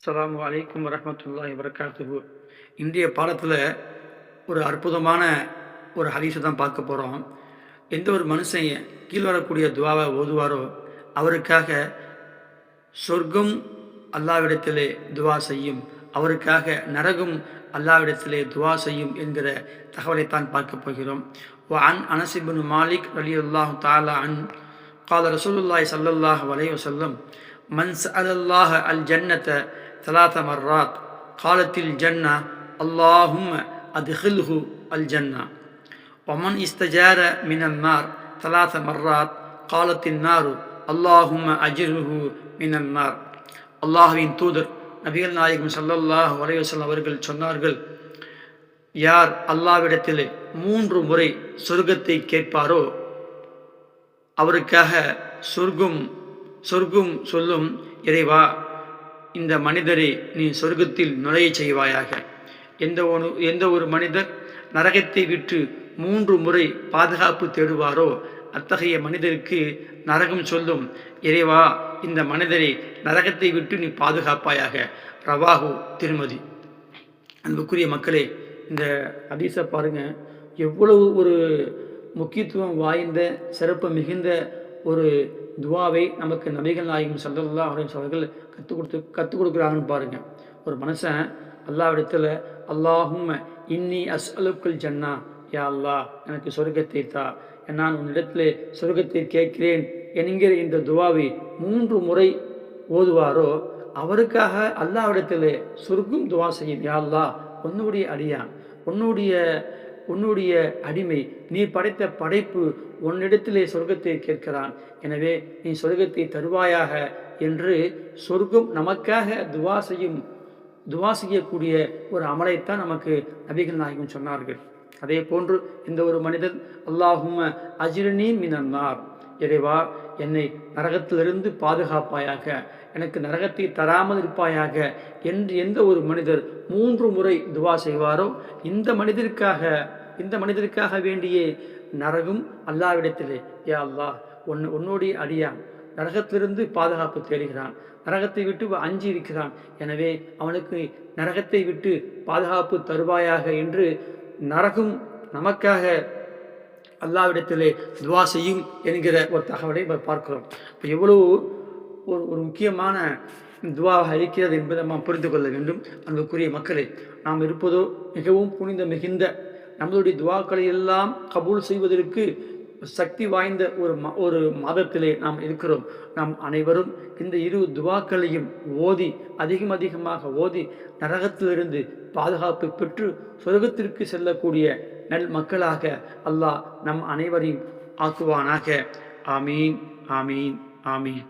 அஸ்ஸலாமு அலைக்கும் வரஹ்மத்துல்லாஹி வபரகாத்துஹு. இன்றைய பாடத்தில் ஒரு அற்புதமான ஒரு ஹதீஸை தான் பார்க்க போகிறோம். எந்த ஒரு மனுஷன் கீழ் வரக்கூடிய துவாவை ஓதுவாரோ அவருக்காக சொர்க்கம் அல்லாவிடத்திலே துவா செய்யும், அவருக்காக நரகம் அல்லாவிடத்திலே துவா செய்யும் என்கிற தகவலைத்தான் பார்க்க போகிறோம். வஅன் அனஸ் இப்னு மாலிக் ரலியல்லாஹு தஆலா அன்ஹு قال رسول الله صلى الله عليه وسلم من سأل الله الجنة 3 مرات قالت الجنة اللهم أدخله الجنة ومن استجار من النار 3 مرات قالت النار اللهم أجره من النار. அல்லாஹ்வின் தூதர் நபிகள் நாயகம் ஸல்லல்லாஹு அலைஹி வஸல்லம் அவர்கள் சொன்னார்கள், யார் அல்லாஹ்விடத்திலே 3 முறை சொர்க்கத்தை கேட்பாரோ அவருக்காக சொர்க்கம் சொல்லும், இறைவா, இந்த மனிதரை நீ சொர்க்கத்தில் நுழைய செய்வாயாக. எந்த ஒரு மனிதர் நரகத்தை விட்டு 3 முறை பாதுகாப்பு தேடுவாரோ அத்தகைய மனிதருக்கு நரகம் சொல்லும், இறைவா, இந்த மனிதரை நரகத்தை விட்டு நீ பாதுகாப்பாயாக. ரவாஹு திருமதி. அன்புக்குரிய மக்களே, இந்த ஹதீஸை பாருங்க, எவ்வளவு ஒரு முக்கியத்துவம் வாய்ந்த சிறப்பு மிகுந்த ஒரு துவாவை நமக்கு நபிகள் நாயகம் ஸல்லல்லாஹு அலைஹி வஸல்லம் அவர்கள் கற்றுக் கொடுக்குறாங்கன்னு பாருங்கள். ஒரு மனுஷன் அல்லாஹ்விடத்தில் அல்லாஹும்ம இன்னி அஸ்அலுக்கல் ஜன்னா, யா அல்லாஹ், எனக்கு சொர்க்கத்தை தா, நான் உன்னிடத்தில் சொர்க்கத்தை கேட்கிறேன் என்கிற இந்த துவாவை 3 முறை ஓதுவாரோ அவருக்காக அல்லாஹ்விடத்தில் சொர்க்கம் துவா செய்யும். யா அல்லாஹ், உன்னுடைய அடியான், உன்னுடைய அடிமை, நீ படைத்த படைப்பு உன்னிடத்திலே சொர்க்கத்தை கேட்கிறான், எனவே நீ சொர்க்கத்தை தருவாயாக என்று சொர்க்கம் நமக்காக துவா செய்யக்கூடிய ஒரு அமலைத்தான் நமக்கு நபிகள் நாயகம் சொன்னார்கள். அதே போன்று இந்த ஒரு மனிதன் அல்லாஹும்ம அஜ்ரினி மினன் நார், இறைவா, என்னை நரகத்திலிருந்து பாதுகாப்பாயாக, எனக்கு நரகத்தை தராமல் இருப்பாயாக என்று எந்த ஒரு மனிதர் 3 முறை துவா செய்வாரோ இந்த மனிதருக்காக வேண்டிய நரகம் அல்லாஹ்விடத்திலே, யா அல்லாஹ், உன்னுடைய அடியான் நரகத்திலிருந்து பாதுகாப்பு தேடுகிறான், நரகத்தை விட்டு அஞ்சி இருக்கிறான், எனவே அவனுக்கு நரகத்தை விட்டு பாதுகாப்பு தருவாயாக என்று நரகம் நமக்காக அல்லாஹ்விடத்திலே துவா செய்யும் என்கிற ஒரு தகவலை பார்க்கிறோம். இப்போ எவ்வளவு ஒரு முக்கியமான துவாவாக இருக்கிறது என்பதை நாம் புரிந்து கொள்ள வேண்டும். அன்புக்குரிய மக்களே, நாம் இருப்பதோ மிகவும் புனித மிகுந்த நம்மளுடைய துவாக்களை எல்லாம் கபூல் செய்வதற்கு சக்தி வாய்ந்த ஒரு மாதத்திலே நாம் இருக்கிறோம். நாம் அனைவரும் இந்த 2 துவாக்களையும் அதிகமாக ஓதி நரகத்திலிருந்து பாதுகாப்பு பெற்று சொர்க்கத்திற்கு செல்லக்கூடிய நல் மக்களாக அல்லாஹ் நம் அனைவரையும் ஆக்குவானாக. ஆமீன், ஆமீன், ஆமீன்.